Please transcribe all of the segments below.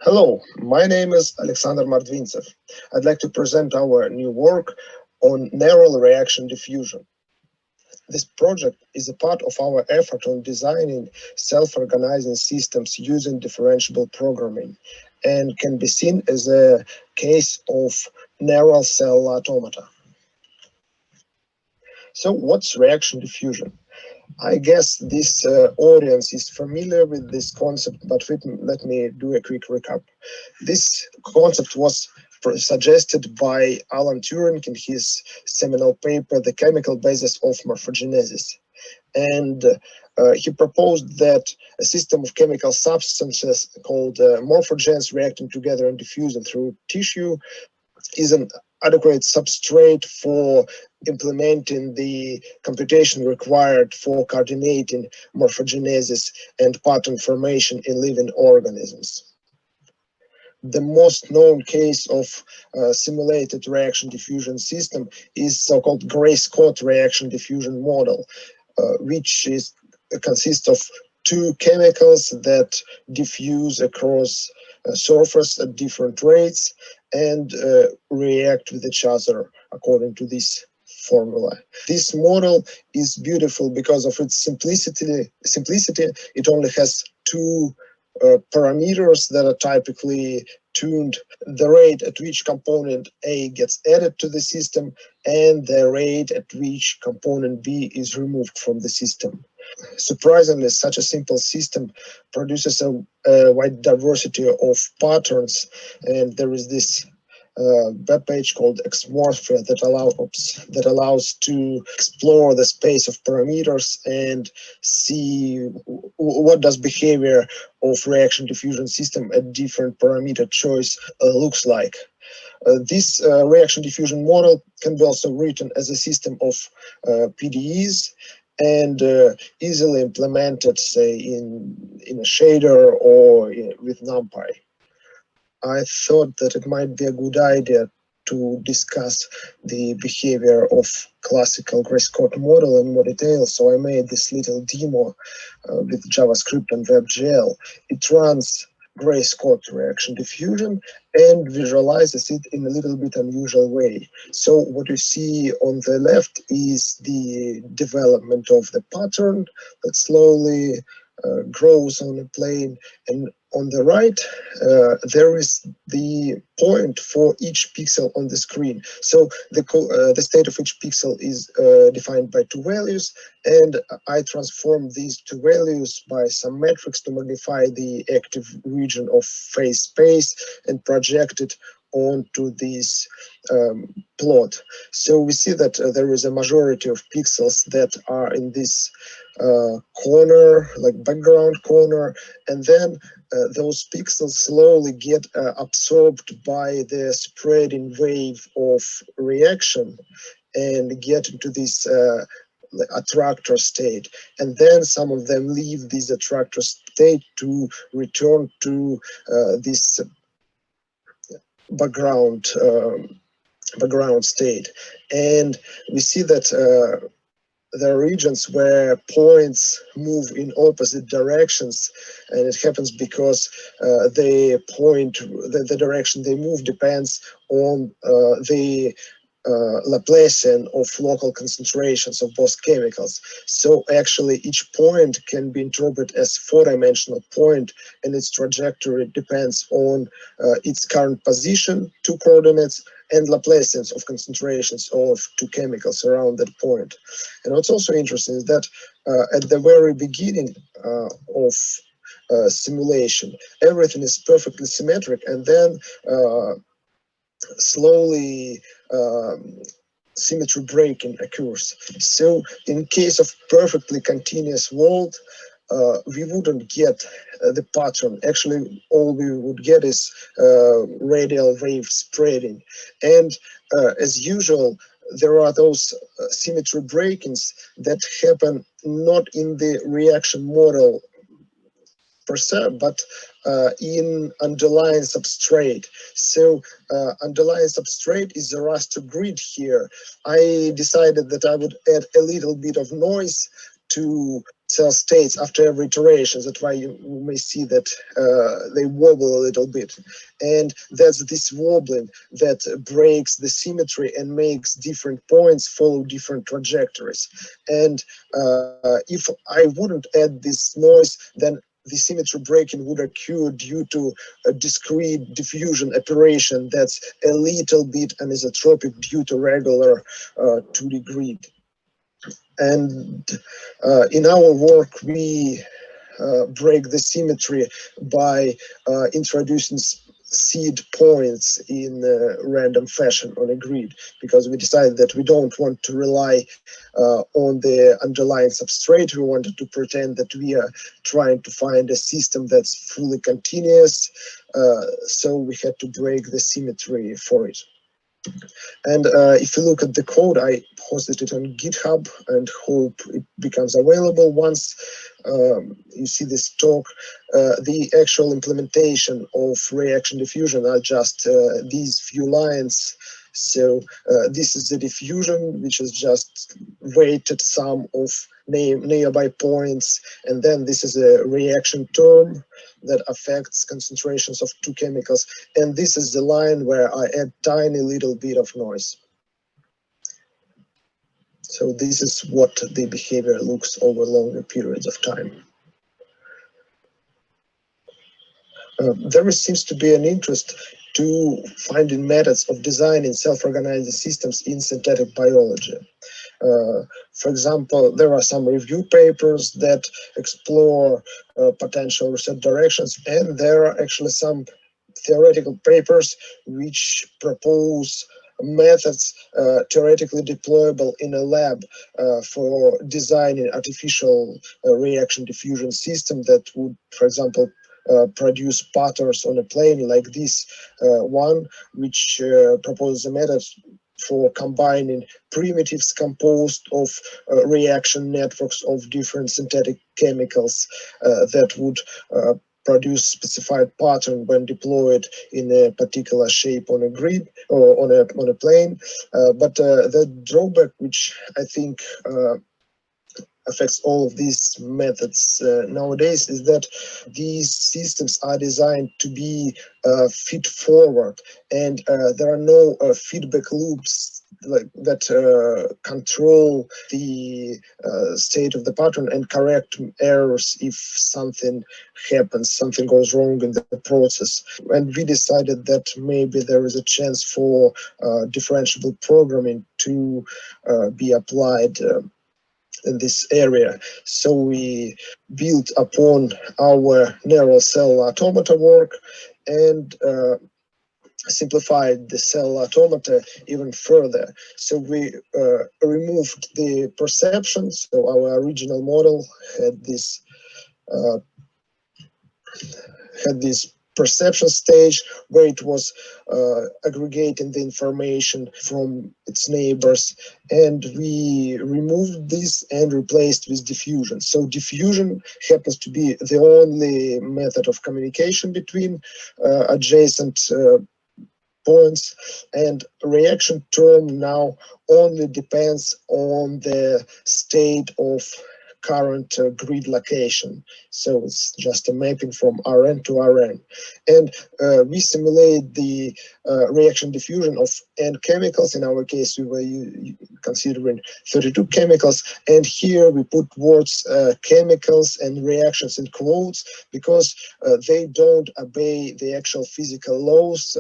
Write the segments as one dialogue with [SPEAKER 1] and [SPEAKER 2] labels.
[SPEAKER 1] Hello, my name is Alexander Mordvintsev. I'd like to present our new work on neural reaction diffusion. This project is a part of our effort on designing self-organizing systems using differentiable programming and can be seen as a case of neural cell automata. So what's reaction diffusion? I guess this audience is familiar with this concept, but let me do a quick recap. This concept was suggested by Alan Turing in his seminal paper, The Chemical Basis of Morphogenesis. And he proposed that a system of chemical substances called morphogens reacting together and diffusing through tissue is an adequate substrate for implementing the computation required for coordinating morphogenesis and pattern formation in living organisms. The most known case of simulated reaction diffusion system is so-called Grayscot reaction diffusion model, which consists of two chemicals that diffuse across a surface at different rates and react with each other according to this formula. This model is beautiful because of its simplicity. It only has two parameters that are typically tuned: the rate at which component A gets added to the system and the rate at which component B is removed from the system. Surprisingly, such a simple system produces a wide diversity of patterns, and there is this web page called Xmorphia that allows to explore the space of parameters and see what does behavior of reaction diffusion system at different parameter choice looks like. This reaction diffusion model can be also written as a system of PDEs and easily implemented, say, in a shader or with NumPy. I thought that it might be a good idea to discuss the behavior of classical Grayscot model in more detail, so I made this little demo with JavaScript and WebGL. It runs Grayscot reaction diffusion and visualizes it in a little bit unusual way. So what you see on the left is the development of the pattern that slowly grows on a plane, and on the right there is the point for each pixel on the screen. So the state of each pixel is defined by two values, and I transform these two values by some metrics to magnify the active region of phase space and project it onto this plot. So we see that there is a majority of pixels that are in this corner, like background corner, and then those pixels slowly get absorbed by the spreading wave of reaction and get into this attractor state, and then some of them leave this attractor state to return to this background state. And we see that there are regions where points move in opposite directions, and it happens because the direction they move depends on the Laplacian of local concentrations of both chemicals. So actually each point can be interpreted as four-dimensional point, and its trajectory depends on its current position, two coordinates, and Laplacians of concentrations of two chemicals around that point. And what's also interesting is that at the very beginning of simulation, everything is perfectly symmetric, and then slowly symmetry breaking occurs. So in case of perfectly continuous world, we wouldn't get the pattern. Actually, all we would get is radial wave spreading. And as usual, there are those symmetry breakings that happen not in the reaction model per se, but in underlying substrate. So underlying substrate is a raster grid here. I decided that I would add a little bit of noise to cell states after every iteration. That's why you may see that they wobble a little bit. And that's this wobbling that breaks the symmetry and makes different points follow different trajectories. And if I wouldn't add this noise, then the symmetry breaking would occur due to a discrete diffusion operation that's a little bit anisotropic due to regular 2D grid. And in our work, we break the symmetry by introducing seed points in random fashion on a grid, because we decided that we don't want to rely on the underlying substrate. We wanted to pretend that we are trying to find a system that's fully continuous, so we had to break the symmetry for it. And if you look at the code, I posted it on GitHub and hope it becomes available once you see this talk. The actual implementation of reaction diffusion are just these few lines. So this is the diffusion, which is just weighted sum of nearby points. And then this is a reaction term that affects concentrations of two chemicals. And this is the line where I add tiny little bit of noise. So this is what the behavior looks over longer periods of time. There seems to be an interest to finding methods of designing self-organizing systems in synthetic biology. For example, there are some review papers that explore potential research directions, and there are actually some theoretical papers which propose methods theoretically deployable in a lab for designing artificial reaction diffusion system that would, for example, produce patterns on a plane like this one, which proposes a method for combining primitives composed of reaction networks of different synthetic chemicals that would produce specified pattern when deployed in a particular shape on a grid or on a plane. But the drawback, which I think affects all of these methods nowadays, is that these systems are designed to be feed forward, and there are no feedback loops that control the state of the pattern and correct errors if something happens, something goes wrong in the process. And we decided that maybe there is a chance for differentiable programming to be applied in this area. So we built upon our neural cell automata work and simplified the cell automata even further. So we removed the perception. So our original model had this perception stage where it was aggregating the information from its neighbors, and we removed this and replaced with diffusion. So diffusion happens to be the only method of communication between adjacent points, and reaction term now only depends on the state of current grid location. So it's just a mapping from Rn to Rn. And we simulate the reaction diffusion of n chemicals. In our case, we were considering 32 chemicals. And here we put words chemicals and reactions in quotes because they don't obey the actual physical laws.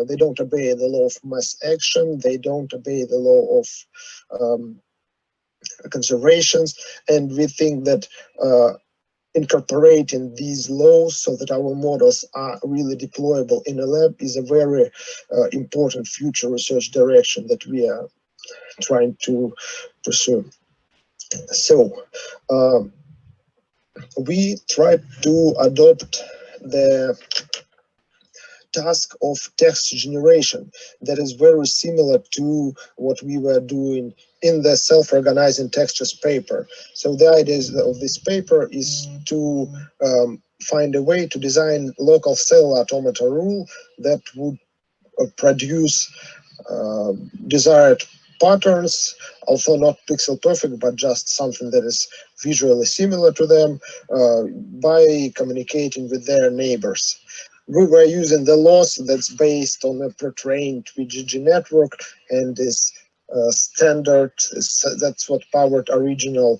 [SPEAKER 1] They don't obey the law of mass action. They don't obey the law of conservations, and we think that incorporating these laws so that our models are really deployable in a lab is a very important future research direction that we are trying to pursue. So we tried to adopt the task of text generation that is very similar to what we were doing in the self-organizing textures paper. So the idea of this paper is to find a way to design local cell automata rule that would produce desired patterns, although not pixel perfect, but just something that is visually similar to them, by communicating with their neighbors. We were using the loss that's based on a pre-trained VGG network and is standard. That's what powered original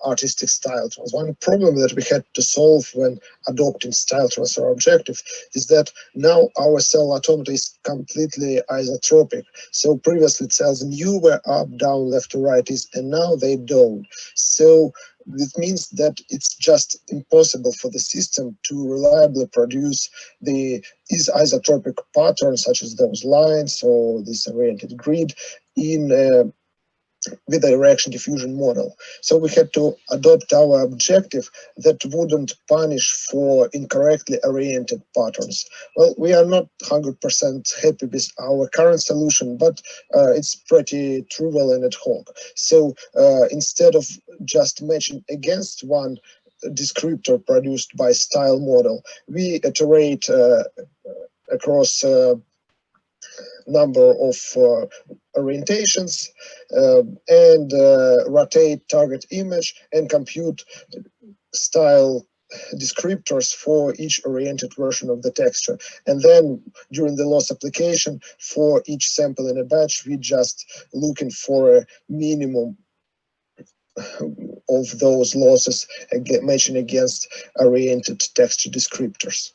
[SPEAKER 1] artistic style transfer. One problem that we had to solve when adopting style transfer objective is that now our cell automata is completely isotropic. So previously cells knew where up, down, left, to right is, and now they don't. So it means that it's just impossible for the system to reliably produce these isotropic patterns, such as those lines or this oriented grid, with a reaction-diffusion model. So we had to adopt our objective that wouldn't punish for incorrectly oriented patterns. Well, we are not 100% happy with our current solution, but it's pretty trivial and ad hoc. So instead of just matching against one descriptor produced by style model, we iterate across number of orientations and rotate target image and compute style descriptors for each oriented version of the texture. And then during the loss application, for each sample in a batch, we just looking for a minimum of those losses matching against oriented texture descriptors.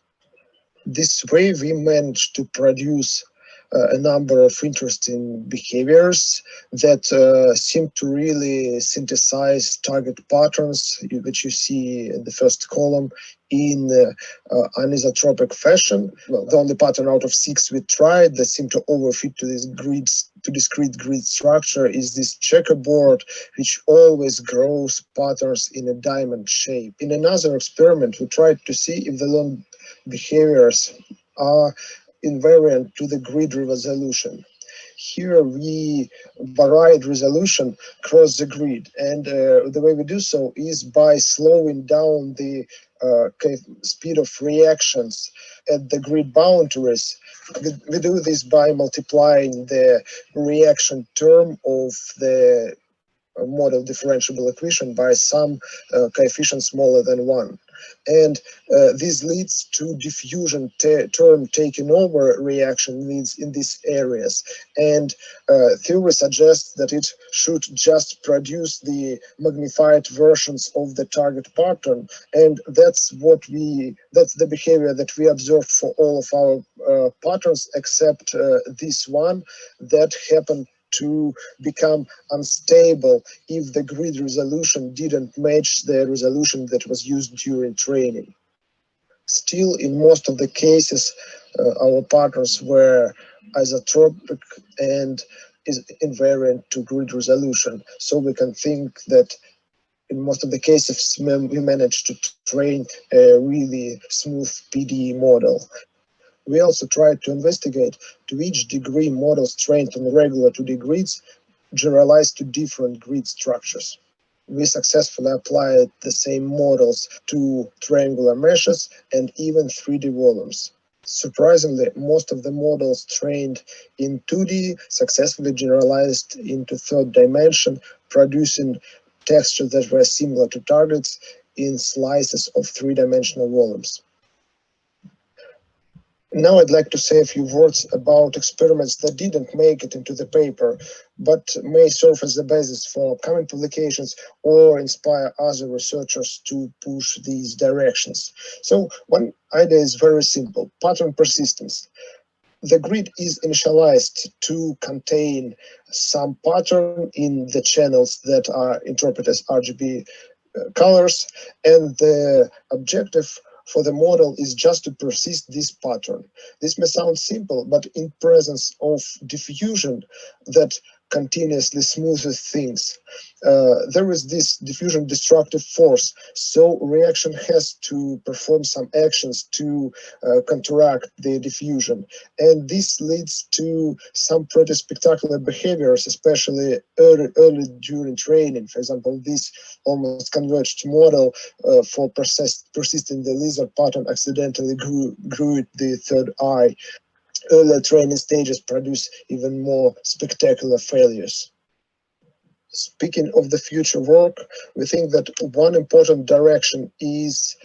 [SPEAKER 1] This way we managed to produce a number of interesting behaviors that seem to really synthesize target patterns, which you see in the first column, in anisotropic fashion. Well, the only pattern out of 6 we tried that seemed to overfit to this discrete grid structure is this checkerboard, which always grows patterns in a diamond shape. In another experiment, we tried to see if the long behaviors are invariant to the grid resolution. Here we varied resolution across the grid, and the way we do so is by slowing down the speed of reactions at the grid boundaries. We do this by multiplying the reaction term of the model differentiable equation by some coefficient smaller than 1. And this leads to diffusion term taking over reaction needs in these areas. And theory suggests that it should just produce the magnified versions of the target pattern. And that's the behavior that we observed for all of our patterns, except this one that happened to become unstable if the grid resolution didn't match the resolution that was used during training. Still, in most of the cases, our patterns were isotropic and is invariant to grid resolution. So we can think that in most of the cases, we managed to train a really smooth PDE model. We also tried to investigate to which degree models trained on regular 2D grids generalize to different grid structures. We successfully applied the same models to triangular meshes and even 3D volumes. Surprisingly, most of the models trained in 2D successfully generalized into third dimension, producing textures that were similar to targets in slices of 3-dimensional volumes. Now I'd like to say a few words about experiments that didn't make it into the paper, but may serve as the basis for upcoming publications or inspire other researchers to push these directions. So one idea is very simple: pattern persistence. The grid is initialized to contain some pattern in the channels that are interpreted as RGB colors, and the objective for the model is just to persist this pattern. This may sound simple, but in presence of diffusion that continuously smoothes things, there is this diffusion destructive force. So reaction has to perform some actions to counteract the diffusion. And this leads to some pretty spectacular behaviors, especially early during training. For example, this almost converged model for persisting the lizard pattern accidentally grew the third eye. Earlier training stages produce even more spectacular failures. Speaking of the future work, we think that one important direction is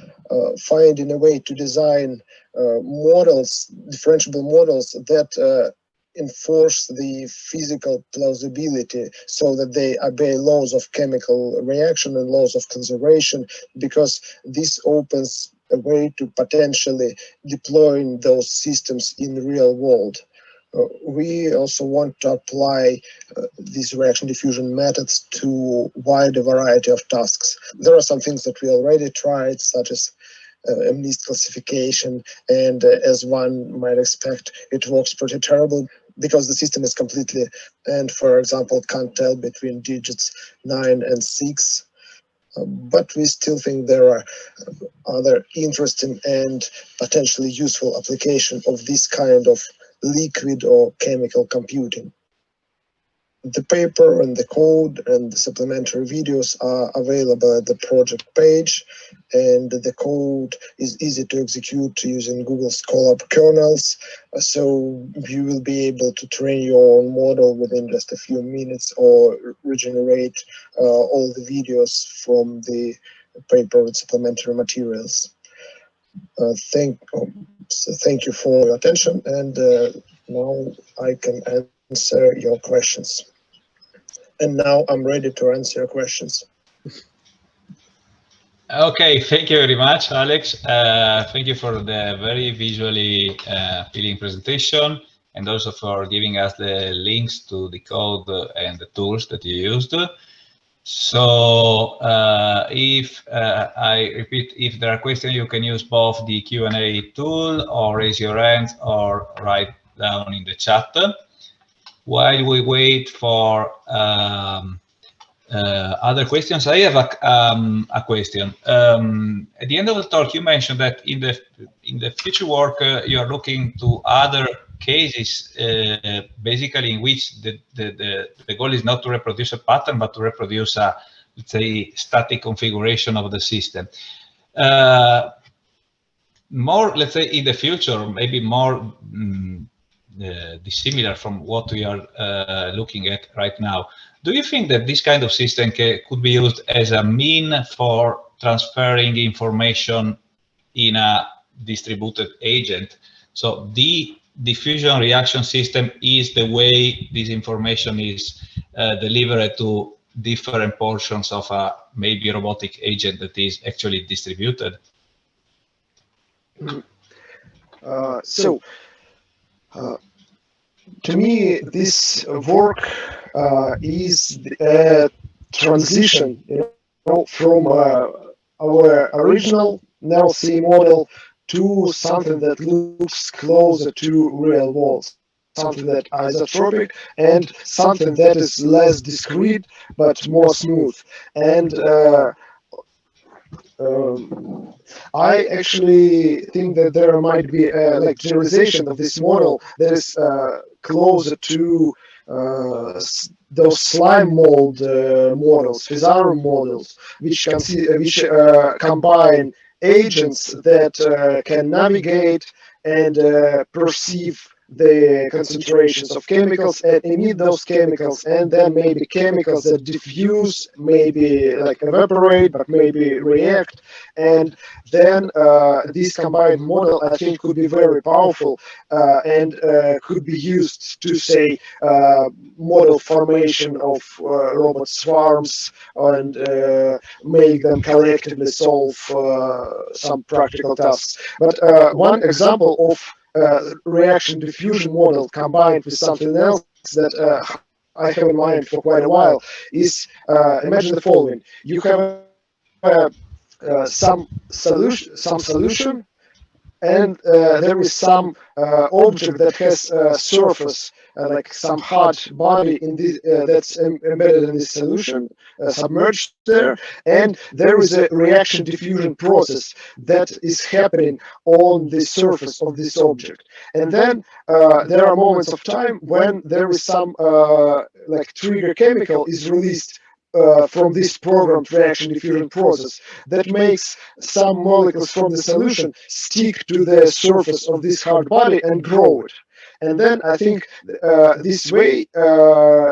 [SPEAKER 1] finding a way to design models, differentiable models that enforce the physical plausibility so that they obey laws of chemical reaction and laws of conservation, because this opens a way to potentially deploying those systems in the real world. We also want to apply these reaction diffusion methods to wider variety of tasks. There are some things that we already tried, such as MNIST classification, and as one might expect, it works pretty terrible because the system is completely, and for example, can't tell between digits 9 and 6. But we still think there are other interesting and potentially useful application of this kind of liquid or chemical computing. The paper and the code and the supplementary videos are available at the project page, and the code is easy to execute using Google Scholar kernels, so you will be able to train your own model within just a few minutes or regenerate all the videos from the paper and supplementary materials. Thank you for your attention, and now I can answer your questions. And now I'm ready to answer your questions.
[SPEAKER 2] Okay, thank you very much, Alex. Thank you for the very visually appealing presentation, and also for giving us the links to the code and the tools that you used. So if I repeat, if there are questions, you can use both the Q&A tool or raise your hand or write down in the chat. While we wait for other questions, I have a question. At the end of the talk, you mentioned that in the future work, you are looking to other cases, basically in which the goal is not to reproduce a pattern, but to reproduce a, let's say, static configuration of the system. More, let's say, in the future, maybe more dissimilar from what we are looking at right now. Do you think that this kind of system could be used as a mean for transferring information in a distributed agent? So the diffusion reaction system is the way this information is delivered to different portions of a maybe robotic agent that is actually distributed.
[SPEAKER 1] To me, this work is a transition, from our original NLC model to something that looks closer to real world, something that is isotropic and something that is less discrete but more smooth. And I actually think that there might be a generalization of this model that is closer to those slime mold models, Fizarro models, which combine agents that can navigate and perceive the concentrations of chemicals and emit those chemicals, and then maybe chemicals that diffuse, maybe like evaporate, but maybe react. And then this combined model, I think, could be very powerful and could be used to, say, model formation of robot swarms and make them collectively solve some practical tasks. But one example of reaction diffusion model combined with something else that I have in mind for quite a while is, imagine the following: you have some solution, and there is some object that has a surface, like some hard body in this, that's embedded in this solution, submerged there, and there is a reaction diffusion process that is happening on the surface of this object. And then there are moments of time when there is some like trigger chemical is released from this programmed reaction diffusion process that makes some molecules from the solution stick to the surface of this hard body and grow it. And then I think this way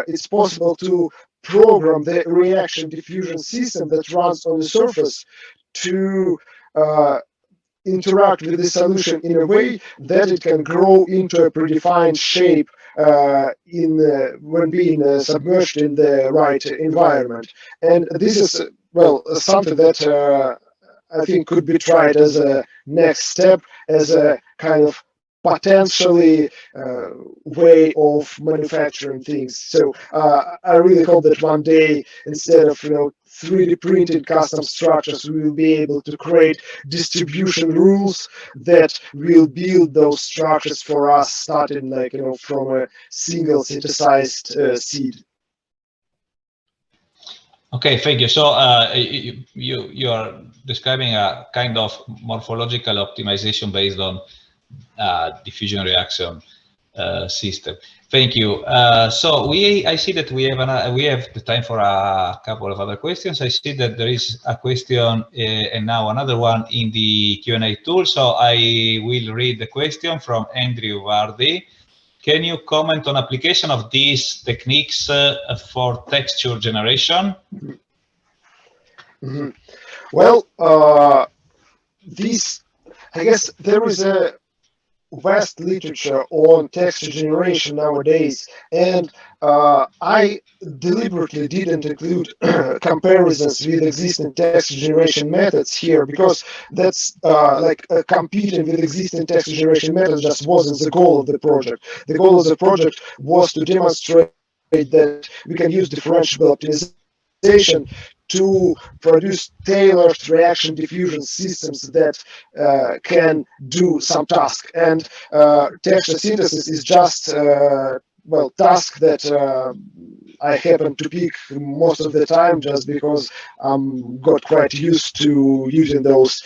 [SPEAKER 1] it's possible to program the reaction diffusion system that runs on the surface to interact with the solution in a way that it can grow into a predefined shape when being submerged in the right environment. And this is, well, something that I think could be tried as a next step, as a kind of potentially way of manufacturing things. So I really hope that one day, instead of 3D printed custom structures, we will be able to create distribution rules that will build those structures for us, starting from a single synthesized seed.
[SPEAKER 2] Okay, thank you. So you are describing a kind of morphological optimization based on diffusion reaction system. Thank you. So I see that we have the time for a couple of other questions. I see that there is a question and now another one in the Q&A tool. So I will read the question from Andrew Vardy. Can you comment on application of these techniques for texture generation?
[SPEAKER 1] Mm-hmm. Well, I guess there is a vast literature on texture generation nowadays, and I deliberately didn't include comparisons with existing texture generation methods here, because that's competing with existing texture generation methods just wasn't the goal of the project. The goal of the project was to demonstrate that we can use differentiable optimization to produce tailored reaction diffusion systems that can do some task. And texture synthesis is just task that I happen to pick most of the time, just because got quite used to using those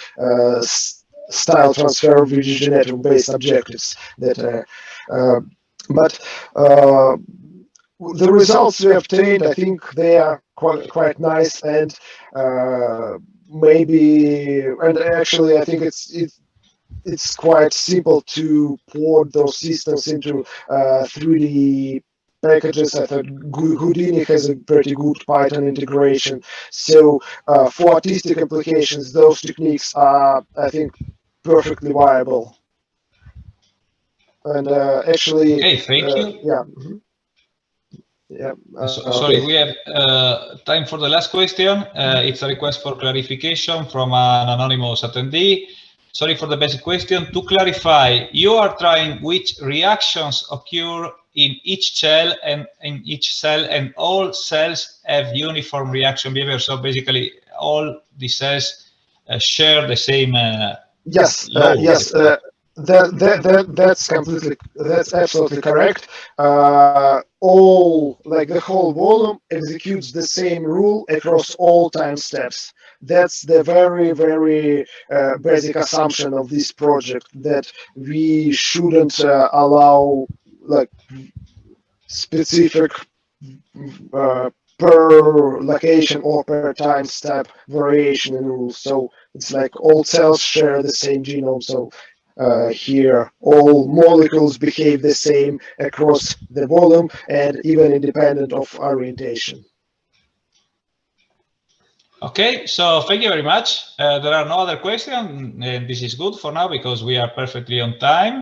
[SPEAKER 1] style transfer generative based objectives. But the results we obtained, I think they are quite nice, and actually I think it's quite simple to port those systems into 3D packages. I thought Houdini has a pretty good Python integration. So for artistic applications, those techniques are, I think, perfectly viable. And actually,
[SPEAKER 2] okay, thank you.
[SPEAKER 1] Yeah. Mm-hmm. Yeah.
[SPEAKER 2] Sorry, we have time for the last question. It's a request for clarification from an anonymous attendee. Sorry for the basic question. To clarify, you are trying which reactions occur in each cell, and all cells have uniform reaction behavior. So basically, all the cells share the same.
[SPEAKER 1] Yes. Yes. That's absolutely correct. The whole volume executes the same rule across all time steps. That's the very, very basic assumption of this project, that we shouldn't allow specific per location or per time step variation in rules. So it's like all cells share the same genome. So here, all molecules behave the same across the volume and even independent of orientation.
[SPEAKER 2] Okay, so thank you very much. There are no other questions, and this is good for now because we are perfectly on time.